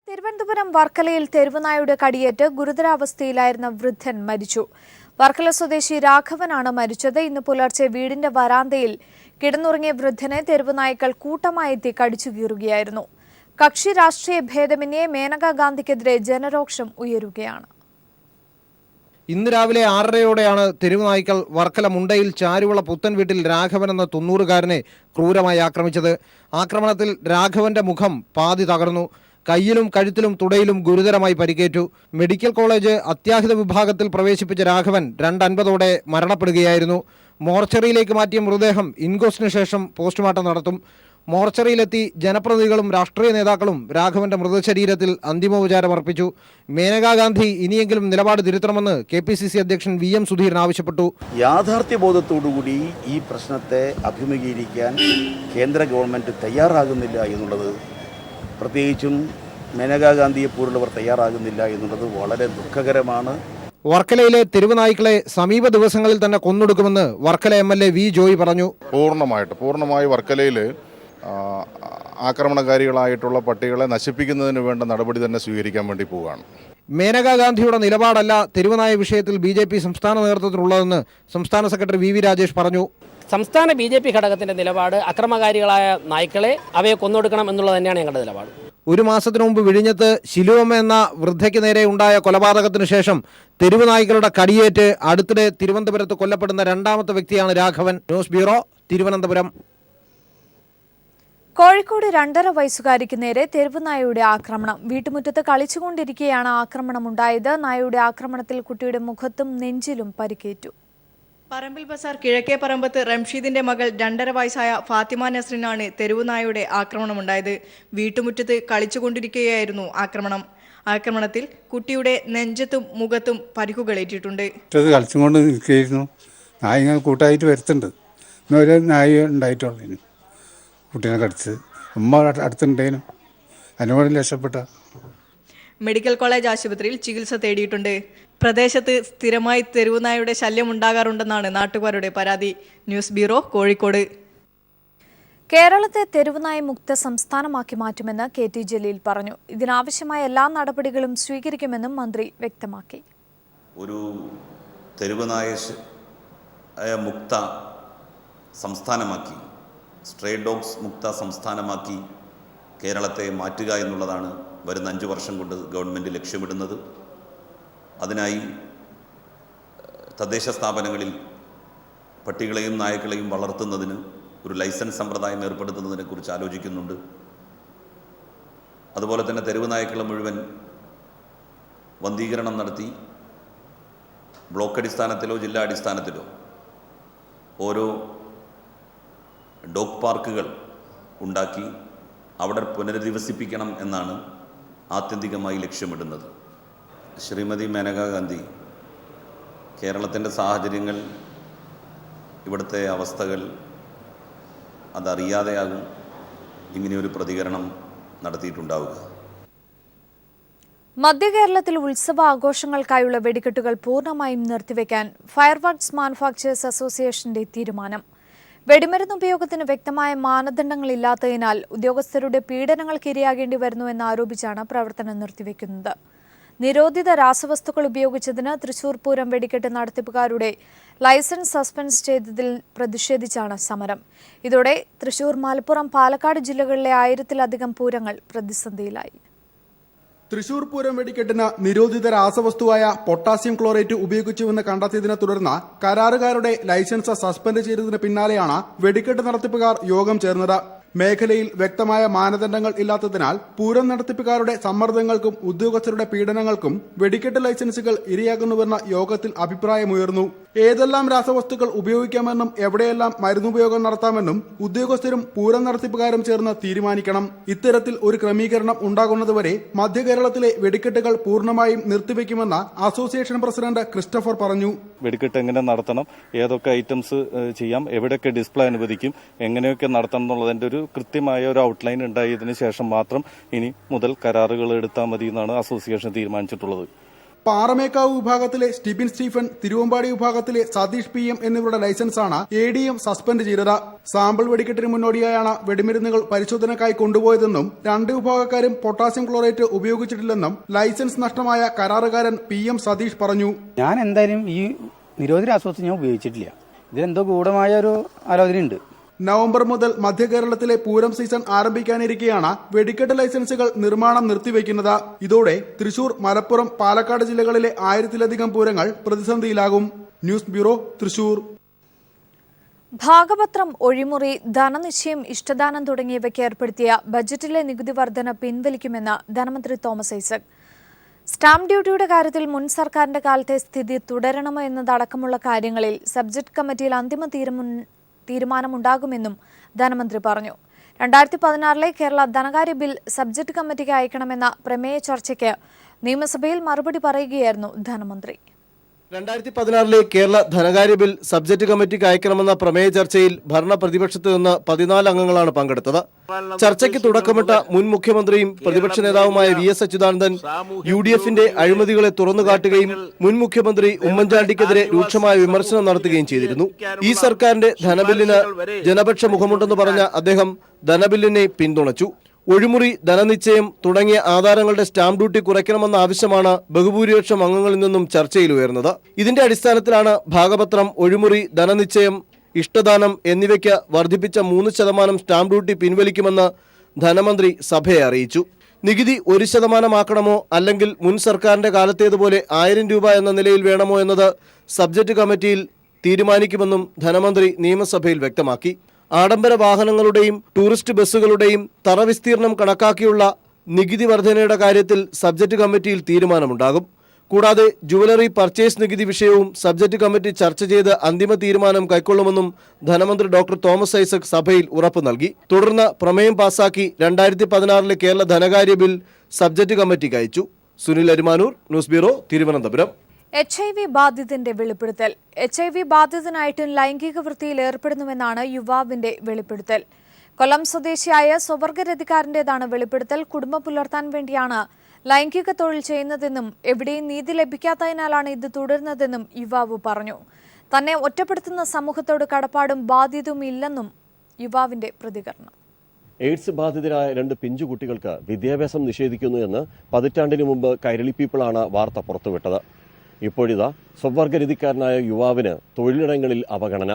തിരുവനന്തപുരം വർക്കലയിൽ തെരുവുനായുടെ കടിയേറ്റ് ഗുരുതരാവസ്ഥയിലായിരുന്ന വൃദ്ധൻ മരിച്ചു. വർക്കല സ്വദേശി രാഘവനാണ് മരിച്ചത്. ഇന്ന് പുലർച്ചെ വീടിന്റെ വരാന്തയിൽ കിടന്നുറങ്ങിയ വൃദ്ധനെ തെരുവുനായ്ക്കൾ കൂട്ടമായെത്തി കടിച്ചു കീറുകയായിരുന്നു. കക്ഷി രാഷ്ട്രീയ ഭേദമന്യേ മേനകാ ഗാന്ധിക്കെതിരെ ജനരോക്ഷം ഉയരുകയാണ്. ഇന്ന് രാവിലെ 6:30യോടെയാണ് തെരുവുനായ്ക്കൾ വർക്കല മുണ്ടയിൽ ചാരുവിള പുത്തൻ വീട്ടിൽ രാഘവൻ എന്ന 90-കാരനെ ക്രൂരമായി ആക്രമിച്ചത്. ആക്രമണത്തിൽ രാഘവന്റെ മുഖം പാതി തകർന്നു. കയ്യിലും കഴുത്തിലും തുടയിലും ഗുരുതരമായി പരിക്കേറ്റു. മെഡിക്കൽ കോളേജ് അത്യാഹിത വിഭാഗത്തിൽ പ്രവേശിപ്പിച്ച രാഘവൻ 2:50ഓടെ മരണപ്പെടുകയായിരുന്നു. മോർച്ചറിയിലേക്ക് മാറ്റിയ മൃതദേഹം ഇൻക്വസ്റ്റിന് ശേഷം പോസ്റ്റ്മോർട്ടം നടത്തും. മോർച്ചറിയിലെത്തി ജനപ്രതിനിധികളും രാഷ്ട്രീയ നേതാക്കളും രാഘവന്റെ മൃതശരീരത്തിൽ അന്തിമോപചാരം അർപ്പിച്ചു. മേനകാ ഗാന്ധി ഇനിയെങ്കിലും നിലപാട് തിരുത്തണമെന്ന് KPCC അധ്യക്ഷൻ VM സുധീരൻ ആവശ്യപ്പെട്ടു. യാഥാർത്ഥ്യബോധത്തോടുകൂടി ഈ പ്രശ്നത്തെ അഭിമുഖീകരിക്കാൻ കേന്ദ്ര ഗവൺമെൻറ് തയ്യാറാകുന്നില്ല എന്നുള്ളത്, പ്രത്യേകിച്ചും മേനകാ ഗാന്ധിയെപ്പോലുള്ളവർ തയ്യാറാകുന്നില്ല എന്നുള്ളത് വളരെ ദുഃഖകരമാണ്. വർക്കലയിലെ തെരുവുനായ്ക്കളെ സമീപ ദിവസങ്ങളിൽ തന്നെ കൊന്നൊടുക്കുമെന്ന് വർക്കല MLA V ജോയ് പറഞ്ഞു. പൂർണ്ണമായി വർക്കലയിൽ ആക്രമണകാരികളായിട്ടുള്ള പട്ടികളെ നശിപ്പിക്കുന്നതിന് വേണ്ട നടപടി തന്നെ സ്വീകരിക്കാൻ വേണ്ടി പോവുകയാണ്. മേനകാ ഗാന്ധിയുടെ നിലപാടല്ല തെരുവുനായ വിഷയത്തിൽ BJP സംസ്ഥാന നേതൃത്വത്തിലുള്ളതെന്ന് സംസ്ഥാന സെക്രട്ടറി VV രാജേഷ് പറഞ്ഞു. സംസ്ഥാന BJP ഘടകത്തിന്റെ നിലപാട് അക്രമകാരികളായ നായ്ക്കളെ അവയെ കൊന്നൊടുക്കണം എന്നുള്ളത് തന്നെയാണ് ഞങ്ങളുടെ നിലപാട്. ഒരു മാസത്തിനു മുമ്പ് വിഴിഞ്ഞത്ത് ശിലുവമ്മ എന്ന വൃദ്ധയ്ക്ക് നേരെ ഉണ്ടായ കൊലപാതകത്തിനു ശേഷം തെരുവുനായ്ക്കളുടെ കടിയേറ്റ് അടുത്തിടെ തിരുവനന്തപുരത്ത് കൊല്ലപ്പെടുന്ന 2ാമത്തെ വ്യക്തിയാണ് രാഘവൻ. News bureau, Thiruvananthapuram. കോഴിക്കോട് 2.5 വയസ്സുകാരിക്ക് നേരെ തെരുവുനായയുടെ ആക്രമണം. വീട്ടുമുറ്റത്ത് കളിച്ചുകൊണ്ടിരിക്കെയാണ് ആക്രമണമുണ്ടായത്. നായയുടെ ആക്രമണത്തിൽ കുട്ടിയുടെ മുഖത്തും നെഞ്ചിലും പരിക്കേറ്റു. പറമ്പിൽ ബസാർ കിഴക്കേ പറമ്പത്ത് റംഷീദിന്റെ മകൾ 2.5 വയസ്സായ ഫാത്തിമ നസ്രിനാണ് തെരുവുനായയുടെ ആക്രമണമുണ്ടായത്. വീട്ടുമുറ്റത്ത് കളിച്ചുകൊണ്ടിരിക്കുകയായിരുന്നു ആക്രമണത്തിൽ കുട്ടിയുടെ നെഞ്ചത്തും മുഖത്തും പരിക്കുകളേറ്റിട്ടുണ്ട്. കളിച്ചുകൊണ്ട് നിൽക്കുകയായിരുന്നു. നായ ഇങ്ങനെ കൂട്ടായിട്ട് വരുത്തുണ്ട്. ഇന്നൊരു നായ ഉണ്ടായിട്ടുള്ളൂ. കുട്ടീനെ കടിച്ച് ഉമ്മ അടുത്തുണ്ടേനും അതിനോട് രക്ഷപ്പെട്ട. മെഡിക്കൽ കോളേജ് ആശുപത്രിയിൽ ചികിത്സ തേടിയിട്ടുണ്ട്. പ്രദേശത്ത് സ്ഥിരമായി തെരുവുനായയുടെ ശല്യം ഉണ്ടാകാറുണ്ടെന്നാണ് നാട്ടുകാരുടെ പരാതി. News bureau, Kozhikode. കേരളത്തെ തെരുവുനായ മുക്ത സംസ്ഥാനമാക്കി മാറ്റുമെന്ന് KT ജലീൽ പറഞ്ഞു. ഇതിനാവശ്യമായ എല്ലാ നടപടികളും സ്വീകരിക്കുമെന്നും മന്ത്രി വ്യക്തമാക്കി. ഒരു തെരുവുനായ മുക്ത സംസ്ഥാനമാക്കി, സ്ട്രേ ഡോഗ്സ് മുക്ത സംസ്ഥാനമാക്കി കേരളത്തെ മാറ്റുക എന്നുള്ളതാണ് വരുന്ന 5 വർഷം കൊണ്ട് ഗവൺമെൻറ് ലക്ഷ്യമിടുന്നത്. അതിനായി തദ്ദേശ സ്ഥാപനങ്ങളിൽ പട്ടികളെയും നായ്ക്കളെയും വളർത്തുന്നതിന് ഒരു ലൈസൻസ് സമ്പ്രദായം ഏർപ്പെടുത്തുന്നതിനെക്കുറിച്ച് ആലോചിക്കുന്നുണ്ട്. അതുപോലെ തന്നെ തെരുവ് നായ്ക്കളെ മുഴുവൻ വന്ധീകരണം നടത്തി ബ്ലോക്ക് അടിസ്ഥാനത്തിലോ ജില്ലാ അടിസ്ഥാനത്തിലോ ഓരോ ഡോഗ് പാർക്കുകൾ ഉണ്ടാക്കി അവിടെ പുനരധിവസിപ്പിക്കണം എന്നാണ് ആത്യന്തികമായി ലക്ഷ്യമിടുന്നത്. ശ്രീമതി മേനകാ ഗാന്ധി കേരളത്തിൻ്റെ സാഹചര്യങ്ങൾ, ഇവിടുത്തെ അവസ്ഥകൾ അതറിയാതെയാകും ഇങ്ങനെയൊരു പ്രതികരണം നടത്തിയിട്ടുണ്ടാവുക. മധ്യകേരളത്തിൽ ഉത്സവ ആഘോഷങ്ങൾക്കായുള്ള വെടിക്കെട്ടുകൾ പൂർണ്ണമായും നിർത്തിവെക്കാൻ ഫയർവർക്സ് മാനുഫാക്ചേഴ്സ് അസോസിയേഷന്റെ തീരുമാനം. വെടിമരുന്ന് ഉപയോഗത്തിന് വ്യക്തമായ മാനദണ്ഡങ്ങളില്ലാത്തതിനാൽ ഉദ്യോഗസ്ഥരുടെ പീഡനങ്ങൾക്ക് ഇരയാകേണ്ടി വരുന്നുവെന്നാരോപിച്ചാണ് പ്രവർത്തനം നിർത്തിവെക്കുന്നത്. നിരോധിത രാസവസ്തുക്കൾ ഉപയോഗിച്ചതിന് തൃശൂർ പൂരം വെടിക്കെട്ട് നടത്തിപ്പുകാരുടെ ലൈസൻസ് സസ്പെൻഡ് ചെയ്തതിൽ പ്രതിഷേധിച്ചാണ് സമരം. ഇതോടെ തൃശൂർ, മലപ്പുറം, പാലക്കാട് ജില്ലകളിലെ 1000-ലധികം പൂരങ്ങൾ പ്രതിസന്ധിയിലായി. തൃശൂർ പൂരം വെടിക്കെട്ടിന് നിരോധിത രാസവസ്തുവായ പൊട്ടാസ്യം ക്ലോറേറ്റ് ഉപയോഗിച്ചുവെന്ന് കണ്ടെത്തിയതിനെ തുടർന്ന് കരാറുകാരുടെ ലൈസൻസ് സസ്പെൻഡ് ചെയ്തതിന് പിന്നാലെയാണ് വെടിക്കെട്ട് നടത്തിപ്പുകാർ യോഗം ചേർന്നത്. മേഖലയിൽ വ്യക്തമായ മാനദണ്ഡങ്ങൾ ഇല്ലാത്തതിനാൽ പൂരം നടത്തിപ്പുകാരുടെ സമ്മർദ്ദങ്ങൾക്കും ഉദ്യോഗസ്ഥരുടെ പീഡനങ്ങൾക്കും വെടിക്കെട്ട് ലൈസൻസുകൾ ഇരയാകുന്നുവെന്ന യോഗത്തിൽ അഭിപ്രായമുയർന്നു. ഏതെല്ലാം രാസവസ്തുക്കൾ ഉപയോഗിക്കാമെന്നും എവിടെയെല്ലാം മരുന്നുപയോഗം നടത്താമെന്നും ഉദ്യോഗസ്ഥരും പൂരം നടത്തിപ്പുകാരും ചേർന്ന് തീരുമാനിക്കണം. ഇത്തരത്തിൽ ഒരു ക്രമീകരണം ഉണ്ടാകുന്നതുവരെ മധ്യകേരളത്തിലെ വെടിക്കെട്ടുകൾ പൂർണ്ണമായും നിർത്തിവെക്കുമെന്ന് അസോസിയേഷൻ പ്രസിഡന്റ് ക്രിസ്റ്റഫർ പറഞ്ഞു. വെടിക്കെട്ട് എങ്ങനെ നടത്തണം, ഏതൊക്കെ ഐറ്റംസ് ചെയ്യാം, എവിടെയൊക്കെ ഡിസ്പ്ലേ അനുവദിക്കും, എങ്ങനെയൊക്കെ നടത്തണം എന്നുള്ളതിന്റെ ഒരു കൃത്യമായ ഒരു ഔട്ട്ലൈൻ ഉണ്ടായതിനു ശേഷം മാത്രം ഇനി മുതൽ കരാറുകൾ എടുത്താൽ മതി എന്നാണ് അസോസിയേഷൻ തീരുമാനിച്ചിട്ടുള്ളത്. പാറമേക്കാവ് വിഭാഗത്തിലെ സ്റ്റിബിൻ സ്റ്റീഫൻ, തിരുവമ്പാടി വിഭാഗത്തിലെ സതീഷ് PM എന്നിവരുടെ ലൈസൻസാണ് ADM സസ്പെൻഡ് ചെയ്തത്. സാമ്പിൾ വെടിക്കെട്ടിന് മുന്നോടിയായാണ് വെടിമരുന്നുകൾ പരിശോധനയ്ക്കായി കൊണ്ടുപോയതെന്നും 2 വിഭാഗക്കാരും പൊട്ടാസ്യം ക്ലോറേറ്റ് ഉപയോഗിച്ചിട്ടില്ലെന്നും ലൈസൻസ് നഷ്ടമായ കരാറുകാരൻ PM സതീഷ് പറഞ്ഞു. ഞാൻ എന്തായാലും ഈ നിരോധന രാസവസ്തു ഞാൻ ഉപയോഗിച്ചിട്ടില്ല. ഇതിലെന്തോ ഗൂഢമായ ഒരു ആലോചനയുണ്ട്. നവംബർ മുതൽ മധ്യ കേരളത്തിലെ പൂരം സീസൺ ആരംഭിക്കാനിരിക്കെയാണ് വെടിക്കെട്ട് ലൈസൻസുകൾ നിർമ്മാണം നിർത്തിവെക്കുന്നത്. ഇതോടെ തൃശൂർ, മലപ്പുറം, പാലക്കാട് ജില്ലകളിലെ 1000-ലധികം പൂരങ്ങൾ പ്രതിസന്ധിയിലാകും. News bureau, Thrissur. ഭാഗപത്രം, ഒഴിമുറി, ധനനിശ്ചയം, ഇഷ്ടദാനം തുടങ്ങിയവയ്ക്ക് ഏർപ്പെടുത്തിയ ബജറ്റിലെ നികുതി വർധന പിൻവലിക്കുമെന്ന് ധനമന്ത്രി തോമസ് ഐസക്. സ്റ്റാമ്പ് ഡ്യൂട്ടിയുടെ കാര്യത്തിൽ മുൻ സർക്കാരിന്റെ കാലത്തെ സ്ഥിതി തുടരണമോ എന്നതടക്കമുള്ള കാര്യങ്ങളിൽ സബ്ജക്ട് കമ്മിറ്റിയിൽ അന്തിമ തീരുമാനമുണ്ടാകുമെന്നും ധനമന്ത്രി പറഞ്ഞു. 2016 കേരള ധനകാര്യ ബിൽ സബ്ജക്ട് കമ്മിറ്റിക്ക് അയക്കണമെന്ന പ്രമേയ ചർച്ചയ്ക്ക് നിയമസഭയിൽ മറുപടി പറയുകയായിരുന്നു ധനമന്ത്രി. 2016 കേരള ധനകാര്യ ബിൽ സബ്ജക്ട് കമ്മിറ്റിക്ക് അയക്കണമെന്ന പ്രമേയ ചർച്ചയിൽ ഭരണ പ്രതിപക്ഷത്ത് നിന്ന് 14 അംഗങ്ങളാണ് പങ്കെടുത്തത്. ചർച്ചയ്ക്ക് തുടക്കമിട്ട മുൻ മുഖ്യമന്ത്രിയും പ്രതിപക്ഷ നേതാവുമായ VS അച്യുതാനന്ദൻ UDFന്റെ അഴിമതികളെ തുറന്നുകാട്ടുകയും മുൻ മുഖ്യമന്ത്രി ഉമ്മൻചാണ്ടിക്കെതിരെ രൂക്ഷമായ വിമർശനം നടത്തുകയും ചെയ്തിരുന്നു. ഈ സർക്കാരിന്റെ ധനബില്ലിന് ജനപക്ഷ മുഖമുണ്ടെന്ന് പറഞ്ഞ അദ്ദേഹം ധനബില്ലിനെ പിന്തുണച്ചു. ഒഴിമുറി, ധനനിശ്ചയം തുടങ്ങിയ ആധാരങ്ങളുടെ സ്റ്റാമ്പ് ഡ്യൂട്ടി കുറയ്ക്കണമെന്ന ആവശ്യമാണ് ബഹുഭൂരിപക്ഷം അംഗങ്ങളിൽ നിന്നും ചർച്ചയിൽ ഉയർന്നത്. ഇതിന്റെ അടിസ്ഥാനത്തിലാണ് ഭാഗപത്രം, ഒഴിമുറി, ധനനിശ്ചയം, ഇഷ്ടദാനം എന്നിവയ്ക്ക് വർദ്ധിപ്പിച്ച 3% സ്റ്റാമ്പ് ഡ്യൂട്ടി പിൻവലിക്കുമെന്ന് ധനമന്ത്രി സഭയെ അറിയിച്ചു. നികുതി 1% അല്ലെങ്കിൽ മുൻ സർക്കാരിന്റെ കാലത്തേതുപോലെ 1000 രൂപ എന്ന നിലയിൽ വേണമോ എന്നത് സബ്ജക്ട് കമ്മിറ്റിയിൽ തീരുമാനിക്കുമെന്നും ധനമന്ത്രി നിയമസഭയിൽ വ്യക്തമാക്കി. ആഡംബര വാഹനങ്ങളുടെയും ടൂറിസ്റ്റ് ബസ്സുകളുടെയും തറവിസ്തീർണം കണക്കാക്കിയുള്ള നികുതി വർധനയുടെ കാര്യത്തിൽ സബ്ജക്ട് കമ്മിറ്റിയിൽ തീരുമാനമുണ്ടാകും. കൂടാതെ ജുവലറി പർച്ചേസ് നികുതി വിഷയവും സബ്ജക്ട് കമ്മിറ്റി ചർച്ച ചെയ്ത് അന്തിമ തീരുമാനം കൈക്കൊള്ളുമെന്നും ധനമന്ത്രി ഡോക്ടർ തോമസ് ഐസക് സഭയിൽ ഉറപ്പു നൽകി. തുടർന്ന് പ്രമേയം പാസാക്കി 2016 കേരള ധനകാര്യ ബിൽ സബ്ജക്ട് കമ്മിറ്റിക്ക് അയച്ചു. Sunil Arimanur, news bureau, Thiruvananthapuram. HIV ബാധിതന്റെ വെളിപ്പെടുത്തൽ. HIV ബാധിതനായിട്ടും ലൈംഗിക വൃത്തിയിൽ ഏർപ്പെടുന്നുവെന്നാണ് യുവാവിന്റെ വെളിപ്പെടുത്തൽ. കൊല്ലം സ്വദേശിയായ സ്വവർഗരതിക്കാരന്റേതാണ് വെളിപ്പെടുത്തൽ. കുടുംബം പുലർത്താൻ വേണ്ടിയാണ് ലൈംഗിക തൊഴിൽ ചെയ്യുന്നതെന്നും എവിടെയും നീതി ലഭിക്കാത്തതിനാലാണ് ഇത് തുടരുന്നതെന്നും യുവാവ് പറഞ്ഞു. തന്നെ ഒറ്റപ്പെടുത്തുന്ന സമൂഹത്തോട് കടപ്പാടും ബാധ്യതയും ഇല്ലെന്നും യുവാവിന്റെ പ്രതികരണം. എയ്ഡ്സ് ബാധിതരായ 2 പിഞ്ചുകുട്ടികൾക്ക് വിദ്യാഭ്യാസം നിഷേധിക്കുന്നു എന്ന് പതിറ്റാണ്ടിനു മുമ്പ് കൈരളി പീപ്പിളാണ് വാർത്ത പുറത്തുവിട്ടത്. ഇപ്പോഴിതാ സ്വവർഗരതിക്കാരനായ യുവാവിന് തൊഴിലിടങ്ങളിൽ അവഗണന.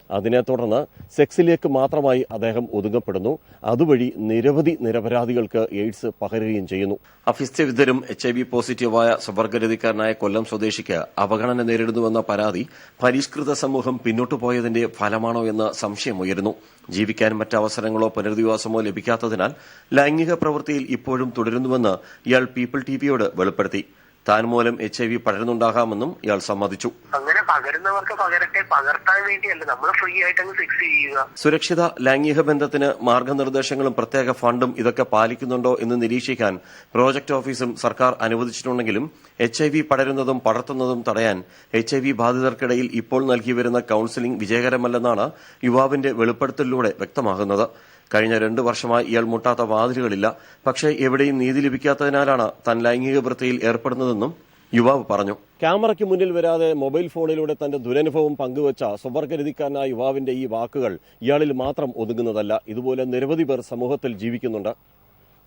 അതിനെ തുടർന്ന് സെക്സിലേക്ക് മാത്രമായി അദ്ദേഹം ഒതുങ്ങപ്പെടുന്നു. അതുവഴി നിരവധി നിരപരാധികൾക്ക് എയ്ഡ്സ് പകരുകയും ചെയ്യുന്നു. അഭ്യസ്തവിദ്യരും HIV പോസിറ്റീവായ സ്വവർഗരതിക്കാരനായ കൊല്ലം സ്വദേശിക്ക് അവഗണന നേരിടുന്നുവെന്ന പരാതി പരിഷ്കൃത സമൂഹം പിന്നോട്ടു പോയതിന്റെ ഫലമാണോ എന്ന സംശയമുയരുന്നു. ജീവിക്കാൻ മറ്റവസരങ്ങളോ പുനരധിവാസമോ ലഭിക്കാത്തതിനാൽ ലൈംഗിക പ്രവൃത്തിയിൽ ഇപ്പോഴും തുടരുന്നുവെന്ന് ഇയാൾ പീപ്പിൾ TVയോട് വെളിപ്പെടുത്തി. താൻ മൂലം HIV പടരുന്നുണ്ടാകാമെന്നും ഇയാൾ സമ്മതിച്ചു. അങ്ങനെ പകരുന്നവർക്ക് പകരട്ടെ, പകർത്താൻ വേണ്ടിയല്ല, നമ്മൾ ഫ്രീ ആയിട്ട് അങ്ങ് ഫിക്സ് ചെയ്യുക. സുരക്ഷിത ലൈംഗിക ബന്ധത്തിന് മാർഗനിർദ്ദേശങ്ങളും പ്രത്യേക ഫണ്ടും ഇതൊക്കെ പാലിക്കുന്നുണ്ടോ എന്ന് നിരീക്ഷിക്കാൻ പ്രോജക്ട് ഓഫീസും സർക്കാർ അനുവദിച്ചിട്ടുണ്ടെങ്കിലും HIV പടരുന്നതും പടർത്തുന്നതും തടയാൻ HIV ബാധിതർക്കിടയിൽ ഇപ്പോൾ നൽകി വരുന്ന കൌൺസിലിംഗ് വിജയകരമല്ലെന്നാണ് യുവാവിന്റെ വെളിപ്പെടുത്തലിലൂടെ വ്യക്തമാകുന്നത്. കഴിഞ്ഞ 2 വർഷമായി ഇയാൾ മുട്ടാത്ത വാതിലുകളില്ല. പക്ഷേ എവിടെയും നീതി ലഭിക്കാത്തതിനാലാണ് താൻ ലൈംഗിക വൃത്തിയിൽ ഏർപ്പെടുന്നതെന്നും യുവാവ് പറഞ്ഞു. ക്യാമറയ്ക്ക് മുന്നിൽ വരാതെ മൊബൈൽ ഫോണിലൂടെ തന്റെ ദുരനുഭവം പങ്കുവച്ച സ്വവർഗരതിക്കാരനായ യുവാവിന്റെ ഈ വാക്കുകൾ ഇയാളിൽ മാത്രം ഒതുങ്ങുന്നതല്ല. ഇതുപോലെ നിരവധി പേർ സമൂഹത്തിൽ ജീവിക്കുന്നുണ്ട്.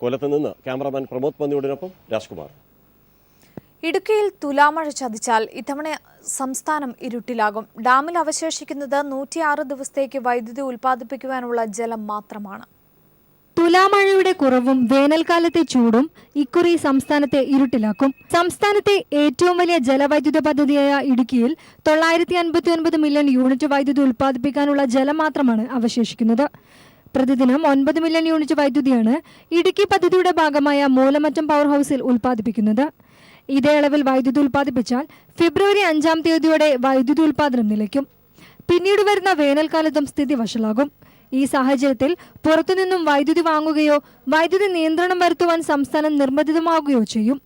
കൊല്ലത്ത് നിന്ന് ക്യാമറാമാൻ പ്രമോദ് പന്നിയോടിനൊപ്പം രാജ്കുമാർ. ഇടുക്കിയിൽ തുലാമഴ ചതിച്ചാൽ ഇത്തവണ സംസ്ഥാനം ഇരുട്ടിലാകും. ഡാമിൽ അവശേഷിക്കുന്നത് 106 ദിവസത്തേക്ക് വൈദ്യുതി ഉൽപ്പാദിപ്പിക്കുവാനുള്ള ജലം മാത്രമാണ്. തുലാമഴയുടെ കുറവും വേനൽക്കാലത്തെ ചൂടും ഇക്കുറി സംസ്ഥാനത്തെ ഇരുട്ടിലാക്കും. സംസ്ഥാനത്തെ ഏറ്റവും വലിയ ജലവൈദ്യുത പദ്ധതിയായ ഇടുക്കിയിൽ 959 മില്യൺ യൂണിറ്റ് വൈദ്യുതി ഉൽപ്പാദിപ്പിക്കാനുള്ള ജലം മാത്രമാണ് അവശേഷിക്കുന്നത്. പ്രതിദിനം 9 മില്യൺ യൂണിറ്റ് വൈദ്യുതിയാണ് ഇടുക്കി പദ്ധതിയുടെ ഭാഗമായ മൂലമറ്റം പവർ ഹൌസിൽ ഉൽപ്പാദിപ്പിക്കുന്നത്. ഇതേ അളവിൽ വൈദ്യുതി ഉൽപ്പാദിപ്പിച്ചാൽ ഫെബ്രുവരി 5-ാം തീയതിയോടെ വൈദ്യുതി ഉൽപ്പാദനം നിലയ്ക്കും. പിന്നീട് വരുന്ന വേനൽക്കാലത്തും സ്ഥിതി വഷളാകും. ഈ സാഹചര്യത്തിൽ പുറത്തുനിന്നും വൈദ്യുതി വാങ്ങുകയോ വൈദ്യുതി നിയന്ത്രണം വരുത്തുവാൻ സംസ്ഥാനം നിർബന്ധിതമാവുകയോ ചെയ്യും.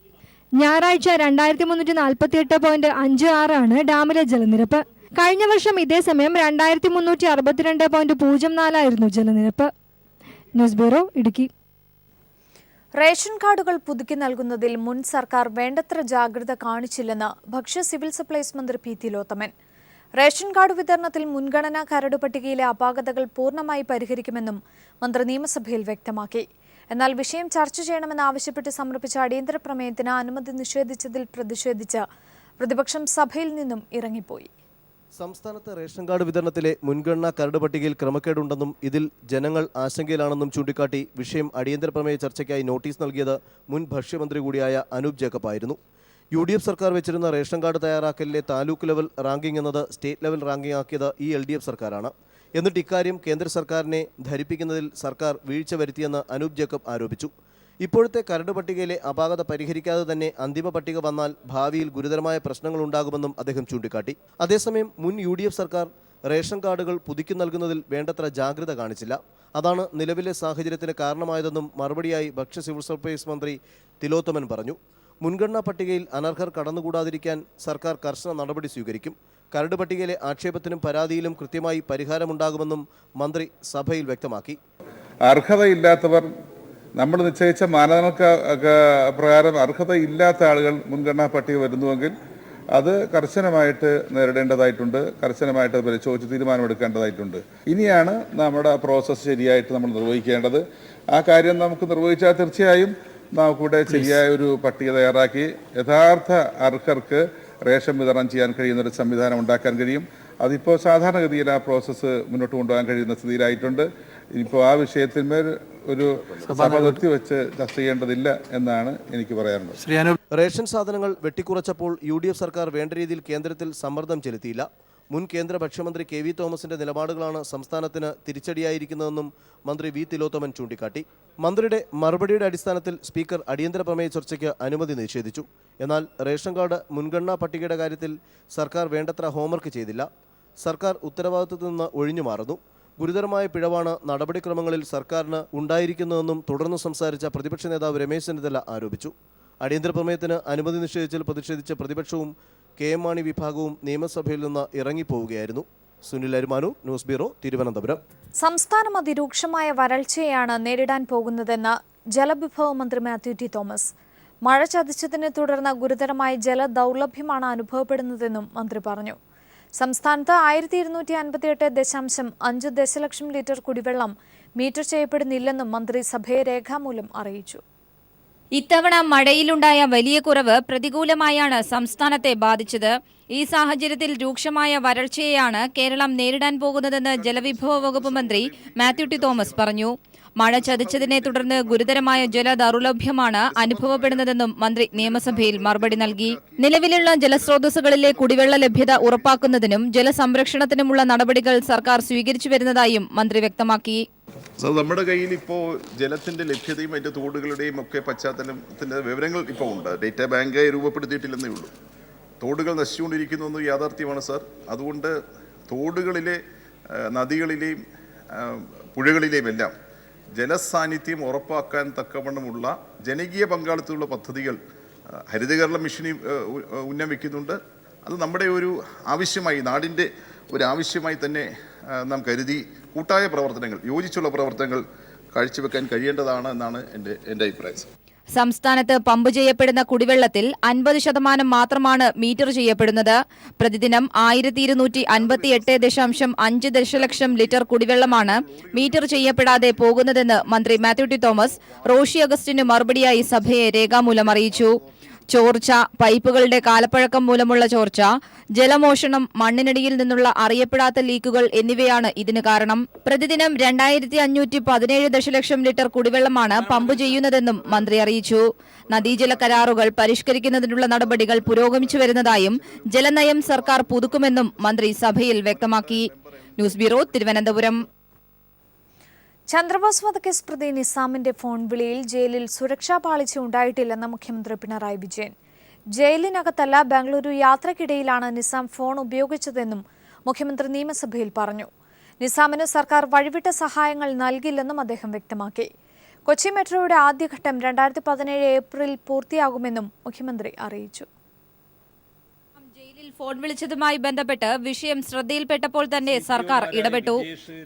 ഞായറാഴ്ച 2348.56 ആണ് ഡാമിലെ ജലനിരപ്പ്. കഴിഞ്ഞ വർഷം ഇതേ സമയം 2362.04 ആയിരുന്നു ജലനിരപ്പ്. News bureau, Idukki. റേഷൻ കാർഡുകൾ പുതുക്കി നൽകുന്നതിൽ മുൻ സർക്കാർ വേണ്ടത്ര ജാഗ്രത കാണിച്ചില്ലെന്ന് ഭക്ഷ്യ സിവിൽ സപ്ലൈസ് മന്ത്രി പി തിലോത്തമൻ. റേഷൻ കാർഡ് വിതരണത്തിൽ മുൻഗണനാ കരട് പട്ടികയിലെ അപാകതകൾ പൂർണ്ണമായി പരിഹരിക്കുമെന്നും മന്ത്രി നിയമസഭയിൽ വ്യക്തമാക്കി. എന്നാൽ വിഷയം ചർച്ച ചെയ്യണമെന്നാവശ്യപ്പെട്ട് സമർപ്പിച്ച അടിയന്തര പ്രമേയത്തിന് അനുമതി നിഷേധിച്ചതിൽ പ്രതിഷേധിച്ച് പ്രതിപക്ഷം സഭയിൽ നിന്നും ഇറങ്ങിപ്പോയി. സംസ്ഥാനത്ത് റേഷൻ കാർഡ് വിതരണത്തിലെ മുൻഗണനാ കരട് പട്ടികയിൽ ക്രമക്കേടുണ്ടെന്നും ഇതിൽ ജനങ്ങൾ ആശങ്കയിലാണെന്നും ചൂണ്ടിക്കാട്ടി വിഷയം അടിയന്തര പ്രമേയ ചർച്ചയ്ക്കായി നോട്ടീസ് നൽകിയത് മുൻ ഭക്ഷ്യമന്ത്രി കൂടിയായ അനൂപ് ജേക്കബ് ആയിരുന്നു. UDF സർക്കാർ വെച്ചിരുന്ന റേഷൻ കാർഡ് തയ്യാറാക്കലിലെ താലൂക്ക് ലെവൽ റാങ്കിംഗ് എന്നത് സ്റ്റേറ്റ് ലെവൽ റാങ്കിംഗ് ആക്കിയത് ഈ LDF സർക്കാരാണ്. എന്നിട്ട് ഇക്കാര്യം കേന്ദ്ര സർക്കാരിനെ ധരിപ്പിക്കുന്നതിൽ സർക്കാർ വീഴ്ച വരുത്തിയെന്ന് അനൂപ് ജേക്കബ് ആരോപിച്ചു. ഇപ്പോഴത്തെ കരട് പട്ടികയിലെ അപാകത പരിഹരിക്കാതെ തന്നെ അന്തിമ പട്ടിക വന്നാൽ ഭാവിയിൽ ഗുരുതരമായ പ്രശ്നങ്ങളുണ്ടാകുമെന്നും അദ്ദേഹം ചൂണ്ടിക്കാട്ടി. അതേസമയം മുൻ UDF സർക്കാർ റേഷൻ കാർഡുകൾ പുതുക്കി നൽകുന്നതിൽ വേണ്ടത്ര ജാഗ്രത കാണിച്ചില്ല. അതാണ് നിലവിലെ സാഹചര്യത്തിന് കാരണമായതെന്നും മറുപടിയായി ഭക്ഷ്യ സിവിൽ സപ്ലൈസ് മന്ത്രി തിലോത്തമൻ പറഞ്ഞു. മുൻഗണനാ പട്ടികയിൽ അനർഹർ കടന്നുകൂടാതിരിക്കാൻ സർക്കാർ കർശന നടപടി സ്വീകരിക്കും. കരട് പട്ടികയിലെ ആക്ഷേപത്തിനും പരാതിയിലും കൃത്യമായി പരിഹാരമുണ്ടാകുമെന്നും മന്ത്രി സഭയിൽ വ്യക്തമാക്കി. അർഹതയില്ലാത്തവർ നമ്മൾ നിശ്ചയിച്ച മാനദണ്ഡ പ്രകാരം അർഹതയില്ലാത്ത ആളുകൾ മുൻഗണനാ പട്ടിക വരുന്നുവെങ്കിൽ അത് കർശനമായിട്ട് നേരിടേണ്ടതായിട്ടുണ്ട്. കർശനമായിട്ട് പരിശോധിച്ച് തീരുമാനമെടുക്കേണ്ടതായിട്ടുണ്ട്. ഇനിയാണ് നമ്മുടെ പ്രോസസ്സ് ശരിയായിട്ട് നമ്മൾ നിർവഹിക്കേണ്ടത്. ആ കാര്യം നമുക്ക് നിർവഹിച്ചാൽ തീർച്ചയായും നമുക്കിവിടെ ശരിയായ ഒരു പട്ടിക തയ്യാറാക്കി യഥാർത്ഥ അർഹർക്ക് റേഷൻ വിതരണം ചെയ്യാൻ കഴിയുന്നൊരു സംവിധാനം ഉണ്ടാക്കാൻ കഴിയും. അതിപ്പോൾ സാധാരണഗതിയിൽ ആ പ്രോസസ്സ് മുന്നോട്ട് കൊണ്ടുപോകാൻ കഴിയുന്ന സ്ഥിതിയിലായിട്ടുണ്ട്. ഇപ്പോൾ ആ വിഷയത്തിന്മേൽ ഒരു സഭ നിർത്തിവെച്ച് ചർച്ച ചെയ്യേണ്ടതില്ല എന്നാണ് എനിക്ക് പറയാനുള്ളത്. റേഷൻ സാധനങ്ങൾ വെട്ടിക്കുറച്ചപ്പോൾ UDF സർക്കാർ വേണ്ട രീതിയിൽ കേന്ദ്രത്തിൽ സമ്മർദ്ദം ചെലുത്തിയില്ല. മുൻ കേന്ദ്ര ഭക്ഷ്യമന്ത്രി KV തോമസിന്റെ നിലപാടുകളാണ് സംസ്ഥാനത്തിന് തിരിച്ചടിയായിരിക്കുന്നതെന്നും മന്ത്രി V തിലോത്തമൻ ചൂണ്ടിക്കാട്ടി. മന്ത്രിയുടെ മറുപടിയുടെ അടിസ്ഥാനത്തിൽ സ്പീക്കർ അടിയന്തര പ്രമേയ ചർച്ചയ്ക്ക് അനുമതി നിഷേധിച്ചു. എന്നാൽ റേഷൻ കാർഡ് മുൻഗണനാ പട്ടികയുടെ കാര്യത്തിൽ സർക്കാർ വേണ്ടത്ര ഹോംവർക്ക് ചെയ്തില്ല. സർക്കാർ ഉത്തരവാദിത്തത്തിൽ നിന്ന് ഒഴിഞ്ഞു മാറുന്നു. ഗുരുതരമായ പിഴവാണ് നടപടിക്രമങ്ങളിൽ സർക്കാരിന് ഉണ്ടായിരിക്കുന്നതെന്നും തുടർന്ന് സംസാരിച്ച പ്രതിപക്ഷ നേതാവ് രമേശ് ചെന്നിത്തല ആരോപിച്ചു. അടിയന്തര പ്രമേയത്തിന് അനുമതി നിഷേധിച്ചതിൽ പ്രതിഷേധിച്ച പ്രതിപക്ഷവും KM മാണി വിഭാഗവും നിയമസഭയിൽ നിന്ന് ഇറങ്ങിപ്പോവുകയായിരുന്നു. Sunil Arumanoor, news bureau, Thiruvananthapuram. സംസ്ഥാനം അതിരൂക്ഷമായ വരൾച്ചയാണ് നേരിടാൻ പോകുന്നതെന്ന് ജലവിഭവ മന്ത്രി മാത്യു ടി തോമസ്. മഴ ചതിച്ചതിനെ തുടർന്ന് ഗുരുതരമായ ജലദൗർലഭ്യമാണ് അനുഭവപ്പെടുന്നതെന്നും മന്ത്രി പറഞ്ഞു. സംസ്ഥാനത്ത് 1258.5 ദശലക്ഷം ലിറ്റർ കുടിവെള്ളം മീറ്റർ ചെയ്യപ്പെടുന്നില്ലെന്നും മന്ത്രി സഭയെ രേഖാമൂലം അറിയിച്ചു. ഇത്തവണ മഴയിലുണ്ടായ വലിയ കുറവ് പ്രതികൂലമായാണ് സംസ്ഥാനത്തെ ബാധിച്ചത്. ഈ സാഹചര്യത്തിൽ രൂക്ഷമായ വരൾച്ചയെയാണ് കേരളം നേരിടാൻ പോകുന്നതെന്ന് ജലവിഭവ വകുപ്പ് മന്ത്രി മാത്യു ടി തോമസ് പറഞ്ഞു. മഴ ചതിച്ചതിനെ തുടർന്ന് ഗുരുതരമായ ജലദൗർലഭ്യമാണ് അനുഭവപ്പെടുന്നതെന്നും മന്ത്രി നിയമസഭയിൽ മറുപടി നൽകി. നിലവിലുള്ള ജലസ്രോതസ്സുകളിലെ കുടിവെള്ള ലഭ്യത ഉറപ്പാക്കുന്നതിനും ജലസംരക്ഷണത്തിനുമുള്ള നടപടികൾ സർക്കാർ സ്വീകരിച്ചു വരുന്നതായും മന്ത്രി വ്യക്തമാക്കി. നമ്മുടെ കയ്യിൽ ഇപ്പോൾ ജലത്തിൻ്റെ ലഭ്യതയും അതിൻ്റെ തോടുകളുടെയും ഒക്കെ പശ്ചാത്തലത്തിൻ്റെ വിവരങ്ങൾ ഇപ്പോൾ ഉണ്ട്. ഡേറ്റാ ബാങ്ക് രൂപപ്പെടുത്തിയിട്ടില്ലെന്നേ ഉള്ളൂ. തോടുകൾ നശിച്ചുകൊണ്ടിരിക്കുന്നു യാഥാർത്ഥ്യമാണ് സാർ. അതുകൊണ്ട് തോടുകളിലെ, നദികളിലെയും പുഴകളിലെയും എല്ലാം ജലസാന്നിധ്യം ഉറപ്പാക്കാൻ തക്കവണ്ണമുള്ള ജനകീയ പങ്കാളിത്തമുള്ള പദ്ധതികൾ ഹരിത കേരളം മിഷന് ഉന്നം വയ്ക്കുന്നുണ്ട്. അത് നമ്മുടെ ഒരു ആവശ്യമായി, നാടിൻ്റെ ഒരു ആവശ്യമായി തന്നെ നാം കരുതി കൂട്ടായ പ്രവർത്തനങ്ങൾ, യോജിച്ചുള്ള പ്രവർത്തനങ്ങൾ കാഴ്ചവെക്കാൻ കഴിയേണ്ടതാണ് എന്നാണ് എൻ്റെ അഭിപ്രായം. സംസ്ഥാനത്ത് പമ്പ് ചെയ്യപ്പെടുന്ന കുടിവെള്ളത്തിൽ 50% മാത്രമാണ് മീറ്റർ ചെയ്യപ്പെടുന്നത്. പ്രതിദിനം 1258.5 ദശലക്ഷം ലിറ്റർ കുടിവെള്ളമാണ് മീറ്റർ ചെയ്യപ്പെടാതെ പോകുന്നതെന്ന് മന്ത്രി മാത്യു ടി തോമസ് റോഷി അഗസ്റ്റിന് മറുപടിയായി സഭയെ രേഖാമൂലം അറിയിച്ചു. ചോർച്ച, പൈപ്പുകളുടെ കാലപ്പഴക്കം മൂലമുള്ള ചോർച്ച, ജലമോഷണം, മണ്ണിനടിയിൽ നിന്നുള്ള അറിയപ്പെടാത്ത ലീക്കുകൾ എന്നിവയാണ് ഇതിന് കാരണം. പ്രതിദിനം 2517 ദശലക്ഷം ലിറ്റർ കുടിവെള്ളമാണ് പമ്പ് ചെയ്യുന്നതെന്നും മന്ത്രി അറിയിച്ചു. നദീജല കരാറുകൾ പരിഷ്കരിക്കുന്നതിനുള്ള നടപടികൾ പുരോഗമിച്ചു വരുന്നതായും ജലനയം സർക്കാർ പുതുക്കുമെന്നും മന്ത്രി സഭയിൽ വ്യക്തമാക്കി. News bureau, Thiruvananthapuram. ചന്ദ്രബോസ് വധക്കേസ് പ്രതി നിസാമിന്റെ ഫോൺ വിളിയിൽ ജയിലിൽ സുരക്ഷാ പാളിച്ച ഉണ്ടായിട്ടില്ലെന്ന് മുഖ്യമന്ത്രി പിണറായി വിജയൻ. ജയിലിനകത്തല്ല, ബംഗളൂരു യാത്രക്കിടയിലാണ് നിസാം ഫോൺ ഉപയോഗിച്ചതെന്നും മുഖ്യമന്ത്രി നിയമസഭയിൽ പറഞ്ഞു. നിസാമിന് സർക്കാർ വഴിവിട്ട സഹായങ്ങൾ നൽകില്ലെന്നും അദ്ദേഹം വ്യക്തമാക്കി. കൊച്ചി മെട്രോയുടെ ആദ്യഘട്ടം 2017 ഏപ്രിൽ പൂർത്തിയാകുമെന്നും മുഖ്യമന്ത്രി അറിയിച്ചു. ഫോൺ വിളിച്ചതുമായി ബന്ധപ്പെട്ട് വിഷയം ശ്രദ്ധയിൽപ്പെട്ടപ്പോൾ തന്നെ സർക്കാർ ഇടപെട്ടു.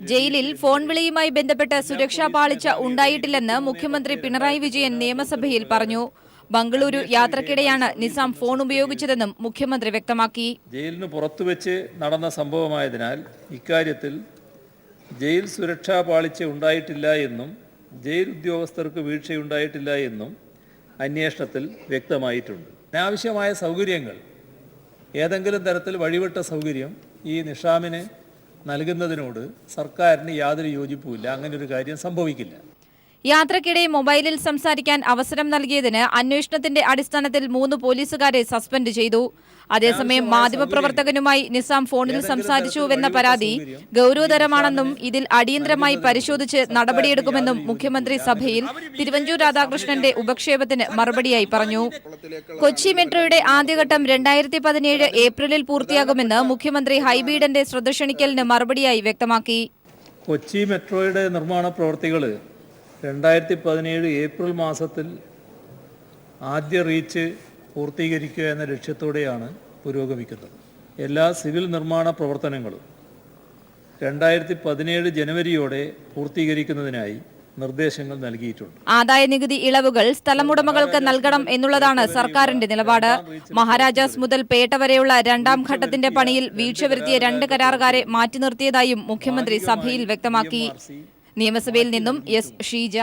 ജയിലിൽ ഫോൺ വിളിയുമായി ബന്ധപ്പെട്ട് സുരക്ഷാ പാളിച്ച ഉണ്ടായിട്ടില്ലെന്ന് മുഖ്യമന്ത്രി പിണറായി വിജയൻ നിയമസഭയിൽ പറഞ്ഞു. ബംഗളൂരു യാത്രക്കിടെയാണ് നിസാം ഫോൺ ഉപയോഗിച്ചതെന്നും മുഖ്യമന്ത്രി വ്യക്തമാക്കി. ജയിലിന് പുറത്തുവെച്ച് നടന്ന സംഭവമായതിനാൽ ഇക്കാര്യത്തിൽ ജയിൽ സുരക്ഷാ പാളിച്ച ഉണ്ടായിട്ടില്ല എന്നും ജയിൽ ഉദ്യോഗസ്ഥർക്ക് വീഴ്ചയുണ്ടായിട്ടില്ല എന്നും അന്വേഷണത്തിൽ വ്യക്തമായിട്ടുണ്ട്. അനാവശ്യമായ സൗകര്യങ്ങൾ, ഏതെങ്കിലും തരത്തിൽ വഴിവിട്ട സൗകര്യം ഈ നിഷാമിന് നൽകുന്നതിനോട് സർക്കാരിന് യാതൊരു യോജിപ്പുമില്ല. അങ്ങനെ ഒരു കാര്യം സംഭവിക്കില്ല. യാത്രക്കിടെ മൊബൈലിൽ സംസാരിക്കാൻ അവസരം നൽകിയതിന് അന്വേഷണത്തിന്റെ അടിസ്ഥാനത്തിൽ 3 പോലീസുകാരെ സസ്പെൻഡ് ചെയ്തു. അതേസമയം മാധ്യമപ്രവർത്തകനുമായി നിസാം ഫോണിൽ സംസാരിച്ചുവെന്ന പരാതി ഗൗരവതരമാണെന്നും ഇതിൽ അടിയന്തരമായി പരിശോധിച്ച് നടപടിയെടുക്കുമെന്നും മുഖ്യമന്ത്രി സഭയിൽ തിരുവഞ്ചൂർ രാധാകൃഷ്ണന്റെ ഉപക്ഷേപത്തിന് മറുപടിയായി പറഞ്ഞു. കൊച്ചി മെട്രോയുടെ ആദ്യഘട്ടം 2017 ഏപ്രിലിൽ പൂർത്തിയാകുമെന്ന് മുഖ്യമന്ത്രി ഹൈബീഡന്റെ ശ്രദ്ധ ക്ഷണിക്കലിന് മറുപടിയായി വ്യക്തമാക്കി. കൊച്ചി മെട്രോയുടെ നിർമ്മാണ പ്രവൃത്തികൾ 2017 ഏപ്രിൽ മാസത്തിൽ ആദ്യ റീച്ച് പൂർത്തീകരിക്കുക എന്ന ലക്ഷ്യത്തോടെയാണ് പുരോഗമിക്കുന്നത്. എല്ലാ സിവിൽ നിർമ്മാണ പ്രവർത്തനങ്ങളും 2017 ജനുവരിയോടെ പൂർത്തീകരിക്കുന്നതിനായി നിർദ്ദേശങ്ങൾ നൽകിയിട്ടുണ്ട്. ആദായനികുതി ഇളവുകൾ സ്ഥലമുടമകൾക്ക് നൽകണം എന്നുള്ളതാണ് സർക്കാരിന്റെ നിലപാട്. മഹാരാജാസ് മുതൽ പേട്ട വരെയുള്ള 2ാം ഘട്ടത്തിന്റെ പണിയിൽ വീഴ്ച വരുത്തിയ 2 കരാറുകാരെ മാറ്റി നിർത്തിയതായും മുഖ്യമന്ത്രി സഭയിൽ വ്യക്തമാക്കി. നിയമസഭയിൽ നിന്നും എസ് ഷീജ.